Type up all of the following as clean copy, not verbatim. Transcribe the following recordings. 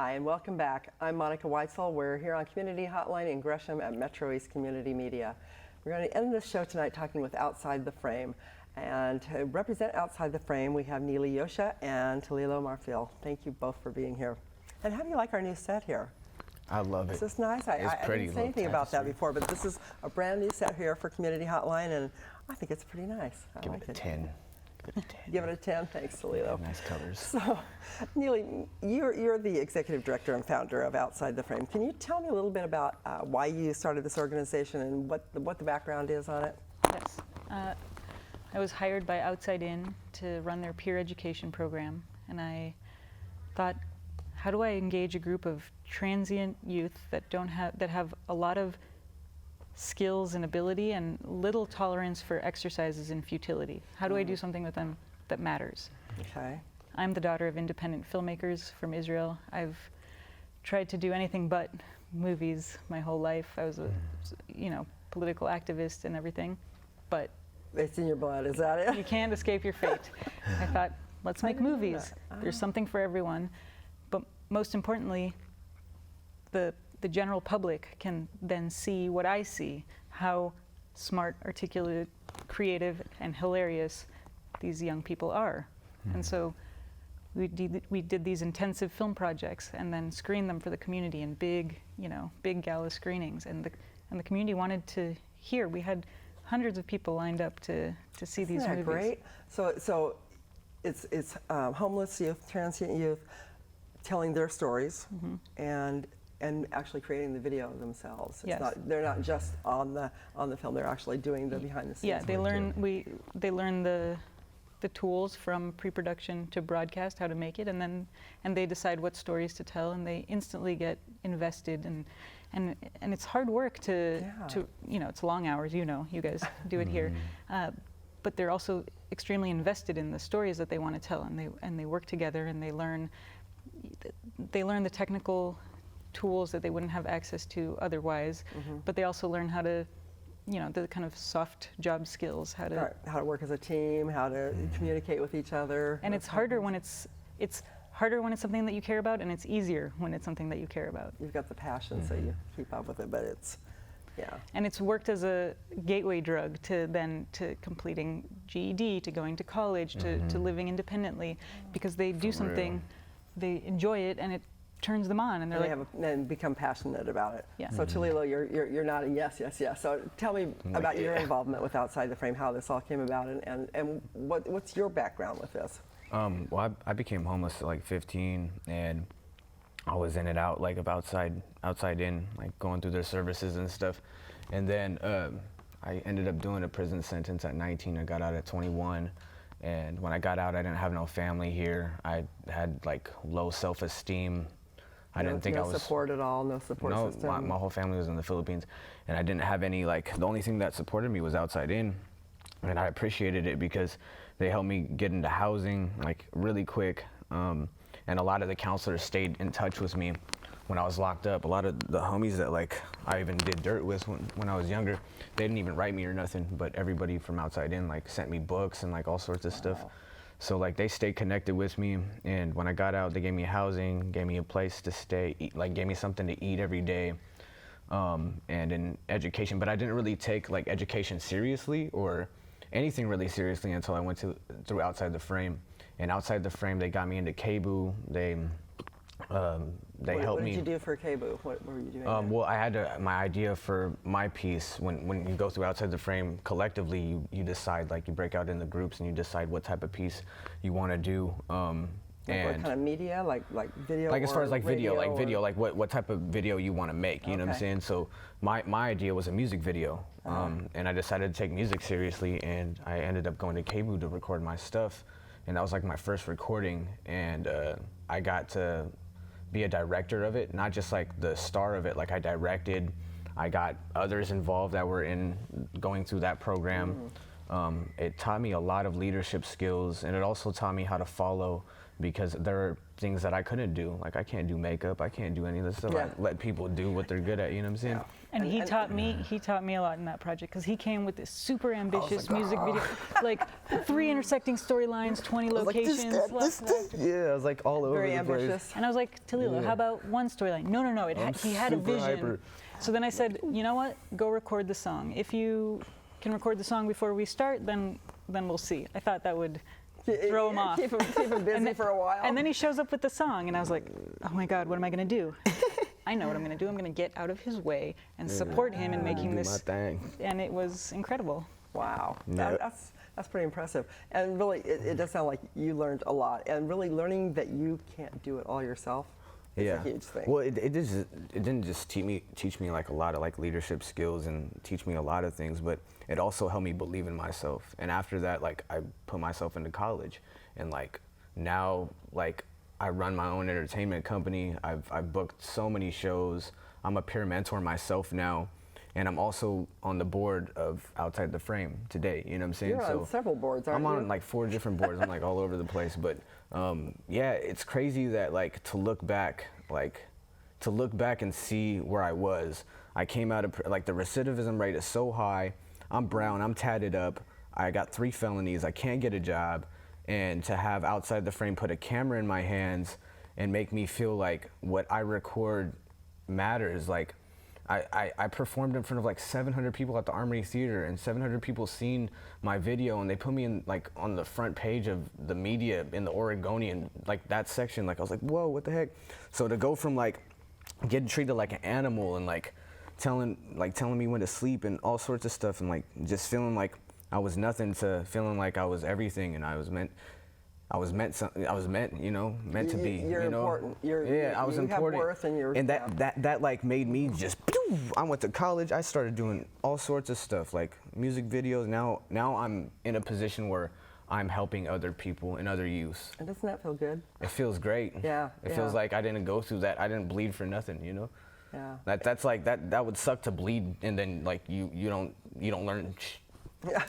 Hi, and welcome back. I'm Monica Weitzel. We're here on Community Hotline in Gresham at MetroEast Community Media. We're going to end this show tonight talking with Outside the Frame. And to represent Outside the Frame, we have Neely Yosha and Talilo Marfil. Thank you both for being here. And how do you like our new set here? I love it. Is this nice? I didn't say anything about that before, but this is a brand new set here for Community Hotline, and I think it's pretty nice. Give it a 10. Give it a 10. Thanks, Talilo. Nice colors. So, Neely, you're the executive director and founder of Outside the Frame. Can you tell me a little bit about why you started this organization and what the background is on it? Yes. I was hired by Outside In to run their peer education program, and I thought, how do I engage a group of transient youth that have a lot of skills and ability and little tolerance for exercises and futility? How do I do something with them that matters? Okay. I'm the daughter of independent filmmakers from Israel. I've tried to do anything but movies my whole life. I was a political activist and everything, but it's in your blood, is that it? you can't escape your fate. I thought, let's make movies. There's something for everyone, but most importantly, the general public can then see what I see, how smart, articulate, creative, and hilarious these young people are. And so we did these intensive film projects and then screened them for the community in big gala screenings. And the community wanted to hear. We had hundreds of people lined up to see these movies. Isn't that great? So it's homeless youth, transient youth, telling their stories and actually creating the video themselves. Yes. They're not just on the film. They're actually doing the behind the scenes. Yeah, they learn the tools from pre-production to broadcast, how to make it, and they decide what stories to tell, and they instantly get invested, and it's hard work to it's long hours. You guys do it here, but they're also extremely invested in the stories that they want to tell, and they work together, and they learn the technical tools that they wouldn't have access to otherwise, but they also learn how to, the kind of soft job skills, how to work as a team, how to communicate with each other. And it's harder when it's harder when it's something that you care about, and it's easier when it's something that you care about. You've got the passion, so you keep up with it, but yeah. And it's worked as a gateway drug to completing GED, to going to college, to living independently, because they do something, they enjoy it, and it turns them on, and and become passionate about it. Yeah. So Talilo, you're nodding yes. So tell me about your involvement with Outside the Frame, how this all came about, and what's your background with this? Well, I became homeless at like 15, and I was in and out, like of outside in, like going through their services and stuff. And then I ended up doing a prison sentence at 19. I got out at 21. And when I got out, I didn't have no family here. I had like low self-esteem. I didn't think I was support at all, no support system. No, my whole family was in the Philippines, and I didn't have any, like, the only thing that supported me was Outside In, and I appreciated it because they helped me get into housing, like, really quick, and a lot of the counselors stayed in touch with me when I was locked up. A lot of the homies that, like, I even did dirt with when I was younger, they didn't even write me or nothing, but everybody from Outside In, like, sent me books and, like, all sorts of stuff. So, like, they stayed connected with me, and when I got out, they gave me housing, gave me a place to stay, gave me something to eat every day, and in education. But I didn't really take, like, education seriously or anything really seriously until I went through Outside the Frame. And Outside the Frame, they got me into KBOO. They helped me. What did you do for KBOO? What were you doing? Well, I had my idea for my piece. When you go through Outside the Frame collectively, you decide, like, you break out into groups and you decide what type of piece you want to do. And what kind of media, like video? Like as far as like video, like what type of video you want to make. You know what I'm saying? So my idea was a music video, and I decided to take music seriously, and I ended up going to KBOO to record my stuff, and that was like my first recording, and I got to be a director of it, not just like the star of it. Like I directed, I got others involved that were going through that program. It taught me a lot of leadership skills, and it also taught me how to follow, because there are things that I couldn't do. Like I can't do makeup, I can't do any of this stuff. I let people do what they're good at, you know what I'm saying? And he taught me a lot in that project because he came with this super ambitious music video, like 3 intersecting storylines, 20 locations. Yeah, I was like all over Very the place. ambitious. And I was like, Talila, how about one storyline? No, he had a super vision. hyper. So then I said, you know what? Go record the song. If you can record the song before we start, then we'll see. I thought that would throw him off. Keep him busy for a while. And then he shows up with the song, and I was like, oh my God, what am I going to do? I know what I'm going to do. I'm going to get out of his way and support him in making Do this. my thing. And it was incredible. Wow, Yeah. that's pretty impressive. And really, it does sound like you learned a lot. And really learning that you can't do it all yourself is a huge thing. Well, it didn't just teach me like a lot of like leadership skills and teach me a lot of things, but it also helped me believe in myself. And after that, like I put myself into college, and like now, like I run my own entertainment company. I've booked so many shows. I'm a peer mentor myself now, and I'm also on the board of Outside the Frame today. You know what I'm saying? You're on several boards, aren't you? I'm on like 4 different boards. I'm like all over the place, but yeah, it's crazy that like to look back and see where I was. I came out of like the recidivism rate is so high. I'm brown. I'm tatted up. I got 3 felonies. I can't get a job. And to have Outside the Frame put a camera in my hands and make me feel like what I record matters. Like I performed in front of like 700 people at the Armory Theater, and 700 people seen my video, and they put me in like on the front page of the media in the Oregonian, like that section. Like I was like, whoa, what the heck? So to go from like getting treated like an animal and like telling me when to sleep and all sorts of stuff, and like just feeling like I was nothing to feeling like I was everything, and I was meant, you know, meant to be. You're you know? important. I was you important. Have worth and that like made me just. I went to college. I started doing all sorts of stuff like music videos. Now I'm in a position where I'm helping other people and other youth. And doesn't that feel good? It feels great. Yeah. It feels like I didn't go through that. I didn't bleed for nothing. You know. Yeah. That's like that would suck to bleed, and then like you don't learn. Yeah.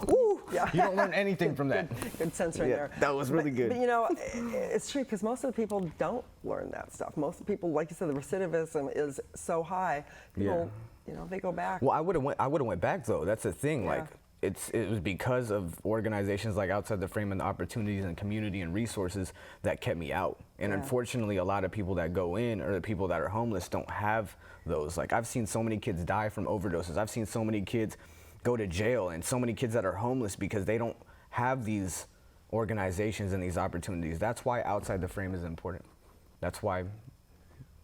Woo! Yeah. You don't learn anything from that. Good censoring there. That was really good. But you know, it's true because most of the people don't learn that stuff. Most of the people, like you said, the recidivism is so high. People, you know, they go back. Well, I would have went back though. That's the thing. Yeah. Like it was because of organizations like Outside the Frame and the opportunities and community and resources that kept me out. And unfortunately, a lot of people that go in or the people that are homeless don't have those. Like I've seen so many kids die from overdoses. I've seen so many kids go to jail, and so many kids that are homeless because they don't have these organizations and these opportunities. That's why Outside the Frame is important. That's why.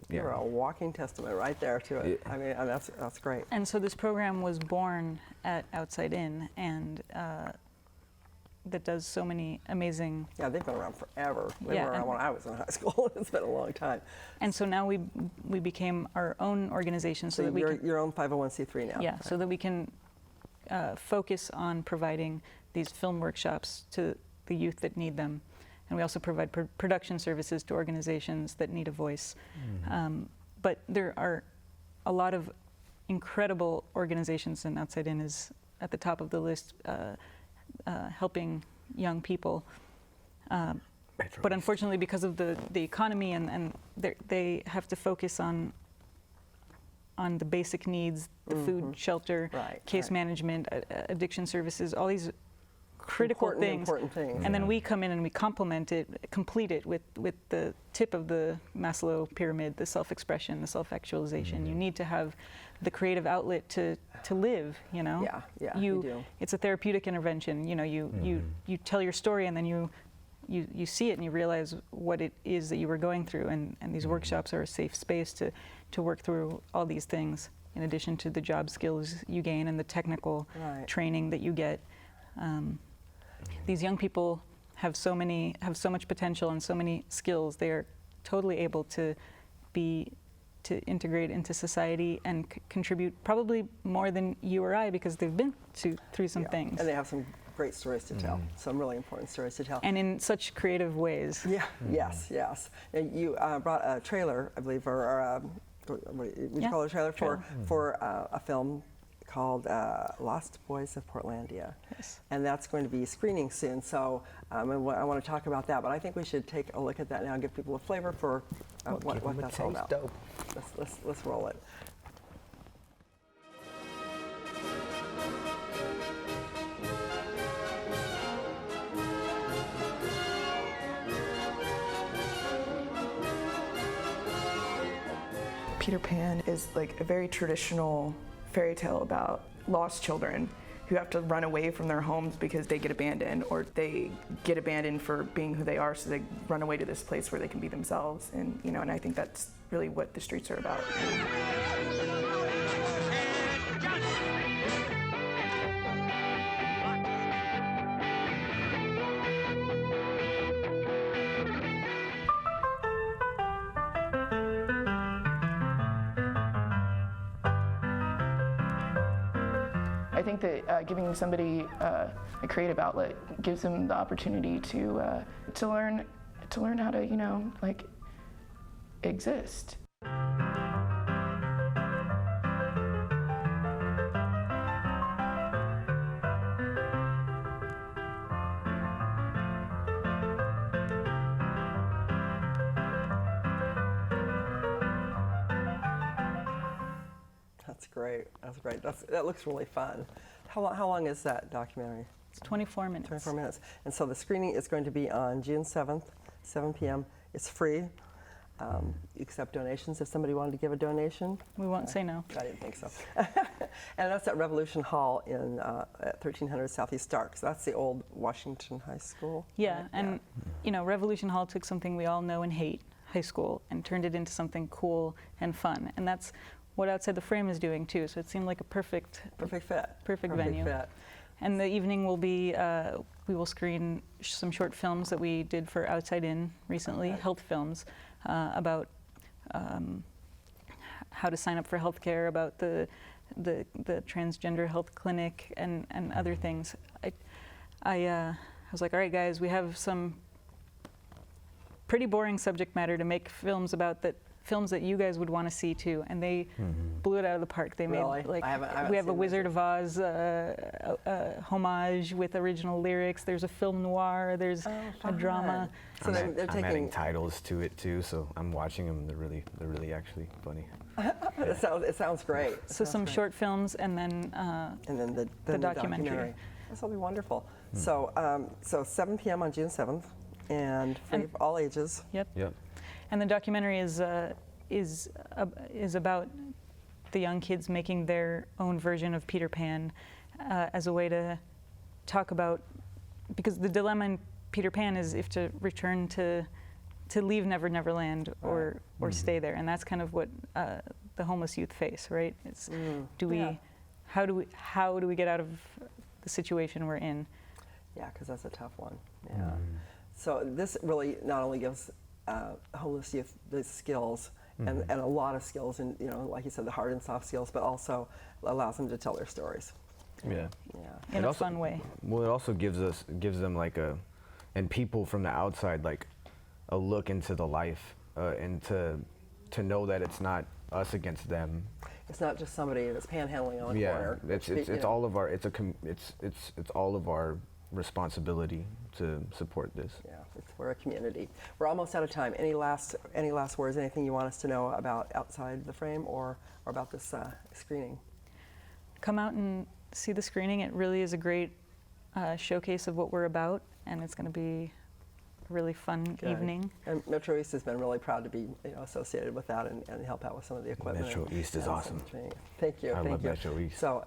You're a walking testament right there to it. I mean, and that's great. And so this program was born at Outside In, and that does so many amazing. Yeah, they've been around forever. They Yeah, were around when I was in high school. It's been a long time. And so now we became our own organization, so that we you're can, your own 501c3 now. yeah, so that we can focus on providing these film workshops to the youth that need them. And we also provide production services to organizations that need a voice. But there are a lot of incredible organizations, and Outside In is at the top of the list, helping young people. But unfortunately, because of the economy and they have to focus on the basic needs, the food, shelter, case management, addiction services, all these critical important things. And then we come in and we complete it with the tip of the Maslow pyramid, the self-expression, the self-actualization. You need to have the creative outlet to live, you know? Yeah, you do. It's a therapeutic intervention. You know, you tell your story, and then you see it and you realize what it is that you were going through, and these workshops are a safe space to work through all these things, in addition to the job skills you gain and the technical training that you get. These young people have so much potential and so many skills. They are totally able to integrate into society and contribute probably more than you or I, because they've been through some things. And they have some great stories to tell, some really important stories to tell. And in such creative ways. Yeah, yes. And you brought a trailer, I believe, or what do you call it, a trailer for a film called Lost Boys of Portlandia. Yes. And that's going to be screening soon, so I want to talk about that, but I think we should take a look at that now and give people a flavor for what that's all about. Let's roll it. Peter Pan is like a very traditional fairy tale about lost children who have to run away from their homes because they get abandoned, or they get abandoned for being who they are, so they run away to this place where they can be themselves. And and I think that's really what the streets are about. I think that giving somebody a creative outlet gives them the opportunity to learn how to like exist. That's great. That's great. That looks really fun. How long is that documentary? It's 24 minutes. 24 minutes. And so the screening is going to be on June 7th, 7 p.m. It's free. You accept donations if somebody wanted to give a donation. We won't say no. I didn't think so. And that's at Revolution Hall at 1300 Southeast Stark. So that's the old Washington High School. Yeah, right? and Revolution Hall took something we all know and hate, high school, and turned it into something cool and fun. And that's what Outside the Frame is doing too. So it seemed like a perfect fit. Perfect venue. Fit. And the evening will be, we will screen some short films that we did for Outside In recently, health films, about how to sign up for healthcare, about the transgender health clinic, and other things. I was like, all right, guys, we have some pretty boring subject matter to make films about, that films that you guys would want to see too, and they blew it out of the park. They Really? made like I haven't we have a seen Wizard of Oz homage with original lyrics. There's a film noir. There's a drama. So they're I'm taking adding titles to it too, so I'm watching them. They're really actually funny. It sounds great. So some short films, and then the documentary. This will be wonderful. So 7 p.m. on June 7th, and free for all ages. Yep. Yep. And the documentary is about the young kids making their own version of Peter Pan, as a way to talk about, because the dilemma in Peter Pan is if to return to leave Never Never Land or stay there, and that's kind of what the homeless youth face, right? It's how do we get out of the situation we're in? Yeah, because that's a tough one. Yeah. So this really not only gives homeless youth the skills and a lot of skills, and like you said, the hard and soft skills, but also allows them to tell their stories. Yeah. Yeah. In a fun way. Well, it also gives them like and people from the outside, like a look into the life, and to know that it's not us against them. It's not just somebody that's panhandling on a corner. It's all of our it's all of our responsibility to support this. Yeah, we're a community. We're almost out of time. Any last words? Anything you want us to know about Outside the Frame or about this screening? Come out and see the screening. It really is a great showcase of what we're about, and it's going to be a really fun evening. And MetroEast has been really proud to be associated with that and help out with some of the equipment. MetroEast is awesome. Thank you. I love Thank you. MetroEast. So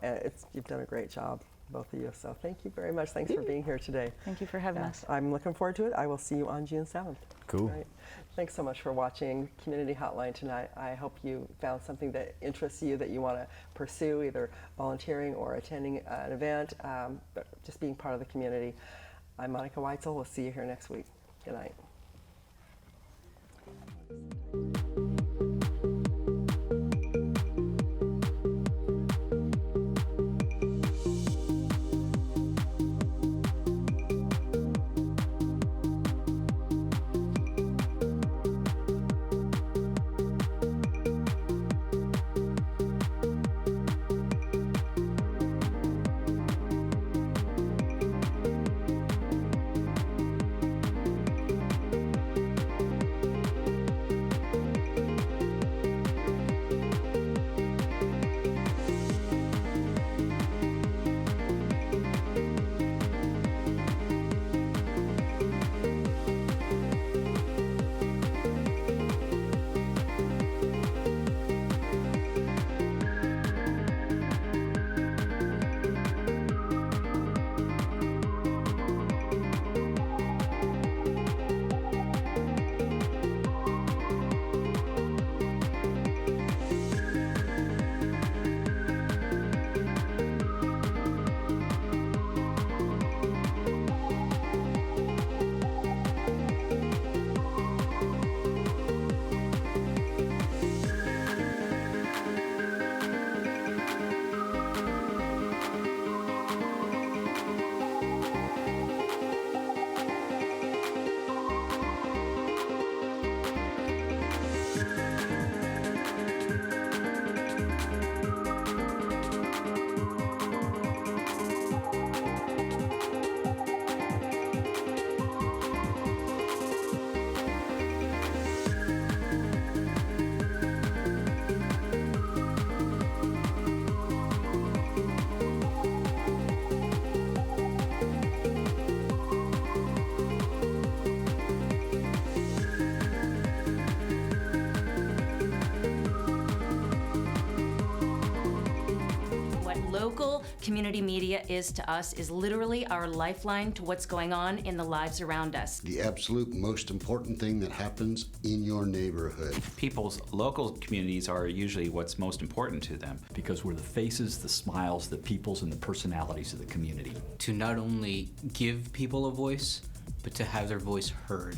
you've done a great job, both of you. So thank you very much. Thanks for being here today. Thank you for having us. I'm looking forward to it. I will see you on June 7th. Cool. Right. Thanks so much for watching Community Hotline tonight. I hope you found something that interests you, that you want to pursue, either volunteering or attending an event, but just being part of the community. I'm Monica Weitzel. We'll see you here next week. Good night. community media is to us is literally our lifeline to what's going on in the lives around us. The absolute most important thing that happens in your neighborhood. People's local communities are usually what's most important to them. Because we're the faces, the smiles, the peoples, and the personalities of the community. To not only give people a voice, but to have their voice heard.